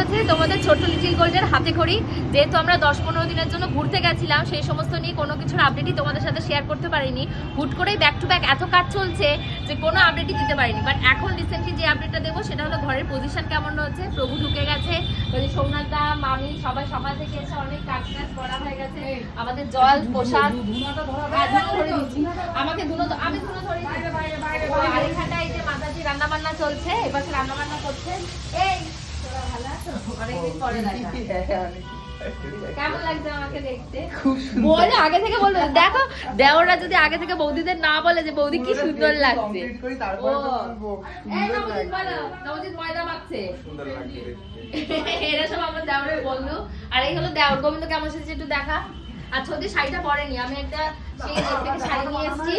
হচ্ছে তোমাদের ছোট্ট লিটিল গোল্ডের হাতে খড়ি। যেহেতু আমরা 10-15 দিনের জন্য ঘুরতে গেছিলাম, সেই সমস্ত নিয়ে কোনো কিছুর আপডেটই তোমাদের সাথে শেয়ার করতে পারিনি। হুট করেই ব্যাক টু ব্যাক এত কাজ চলছে যে কোনো আপডেটই দিতে পারিনি। বাট এখন রিসেন্টলি যে আপডেটটা দেবো সেটা হলো ঘরের পজিশন কেমন হচ্ছে। প্রভু ঢুকে গেছে, সোমনাথ দা, মামি সবাই সকাল থেকে এসে অনেক কাজ টাজ করা হয়ে গেছে। আমাদের জল প্রসাদ আমাকে আমি ধুনো ধরে আর এখানটায় যে মাতাজি রান্না বান্না চলছে, এবার রান্না বান্না করছে। এই তোরা ভালো আছো? অনেকদিন পরে দেখা। কেমন লাগছে আমাকে দেখতে? খুব সুন্দর। বলে আগে থেকে বলবে, দেখো দেওররা যদি আগে থেকে বৌদিদের না বলে যে বৌদি কি সুন্দর লাগছে। এই নবজিৎ বলো, নবজিৎ ময়দা মাখছে। সুন্দর লাগছে। এরা সব আমার দেওরের বন্ধু। আর এই হলো দেওর। গোবিন্দ কেমন সেজেছে একটু দেখা। আচ্ছা ওদের শাড়িটা পরেনি, আমি একটা সেই থেকে শাড়ি নিয়ে এসেছি।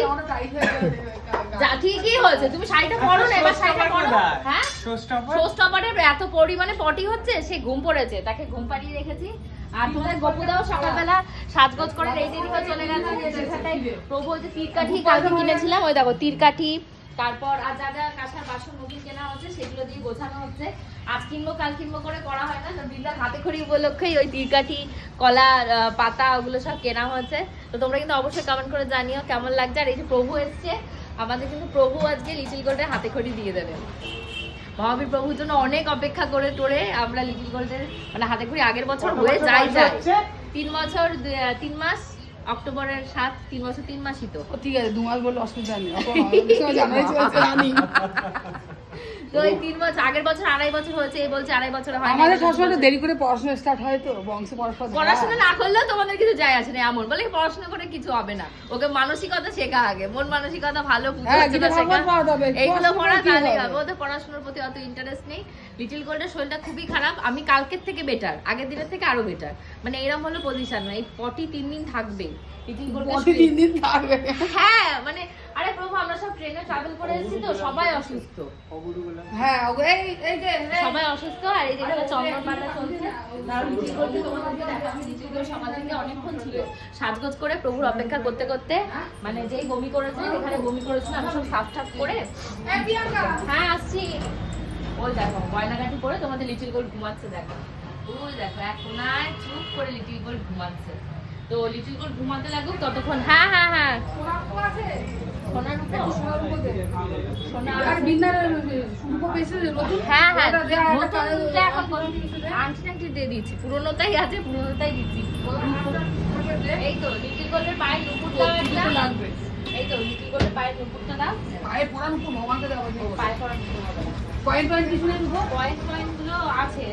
যা ঠিকই হয়েছে, তুমি শাড়িটা পরো না, এবার শাড়িটা পরো। হ্যাঁ শোস্টপারের এত পরিমাণে পটি হচ্ছে, সে ঘুম পড়েছে, তাকে ঘুম পাড়িয়ে রেখেছি। আর তোমাদের গপুদাও সকালবেলা সাজগোজ করে রেডি হয়ে চলে গেছে। যেখানটায় প্রভু যে তীরকাঠি কালকে কিনেছিলাম, ওই দেখো তীরকাঠি, তারপর আর যা যা কাঁসার বাসন নতুন কেনা হচ্ছে সেগুলো দিয়ে গোছানো হচ্ছে। আজ কিনবো কাল কিনবো করে করা হয় না, তো দিদার হাতে খড়ি উপলক্ষেই ওই তীরকাঠি, কলার পাতা ওগুলো সব কেনা হয়েছে। তো তোমরা কিন্তু অবশ্যই কমেন্ট করে জানিও কেমন লাগছে। আর এই যে প্রভু এসছে আমাদের, কিন্তু প্রভু আজকে লিটিল গোল্ডের হাতে খড়ি দিয়ে দেবে। মহাবীর প্রভুর জন্য অনেক অপেক্ষা করে টোরে আমরা লিটিল গোল্ডের মানে হাতে খড়ি আগের বছর হয়ে যায় 3 বছর 3 মাস, অক্টোবরের 7, 3 বছর 3 মাসই তো। ঠিক আছে 2 মাস বললে অসুবিধা নেই। তো এই 3 বছর, আগের বছর 2.5 বছর হয়েছে, এই বলছে 2.5 বছর হয়। আমাদের সবসময় দেরি করে পড়াশোনা স্টার্ট হয়, তো বংশে পড়াশোনা না করলেও তোমাদের কিছু যায় আসে না। এমন বলে পড়াশোনা করে কিছু হবে না, ওকে মানসিকতা শেখা আগে, মন মানসিকতা ভালো, এইগুলো পড়া তাহলে হবে। ওদের পড়াশোনার প্রতি অত ইন্টারেস্ট নেই। লিটিল গোল্ডের শরীরটা খুবই খারাপ, আমি কালকের থেকে বেটার, আগের দিনের থেকে আরো বেটার। মানে এরকম হলো পজিশন, এই 3 দিন থাকবে লিটিল গোল্ডের 3 দিন থাকবে। হ্যাঁ মানে আরে প্রভু আমরা সব ট্রেনে ট্রাভেল করে এসেছি তো সবাই অসুস্থ। হ্যাঁ এই যে সবাই অসুস্থ। আর এই যেখানে চন্দন পাতা চলছে, লিটিল গোল্ড তোমাদেরকে দেখাচ্ছি। লিটিল গোল্ড সকাল থেকে অনেকক্ষণ ছিল সাজগোজ করে প্রভুর অপেক্ষা করতে করতে, মানে যেই বমি করেছে এখানে বমি করেছিল, আমি সব সাফ টাফ করে। হ্যাঁ আসছি। ওই দেখো গয়নাগাটি পরে তোমাদের লিটিল গোল্ড ঘুমাচ্ছে, দেখো ওই দেখো এক কোনায় চুপ করে লিটিল গোল্ড ঘুমাচ্ছে। তো লিটিল গোল্ড ঘুমাতে লাগুক ততক্ষণ। হ্যাঁ হ্যাঁ হ্যাঁ সোনার উপর, হ্যাঁ হ্যাঁ আংটি দিয়ে দিচ্ছি, পুরোনোটাই আছে, পুরোনোটাই দিচ্ছি। এই তো লিটিল গোল্ডের পায়ের নুপুরটা লাগবে। এই তো লিটিল গোল্ডের পায়ের নুপুরটা দাও। পায়ে পরানো তো মামাকে দেওয়া, পায়ে পরানো পয়েন্ট কিছু নেই, পয়েন্ট গুলো আছে।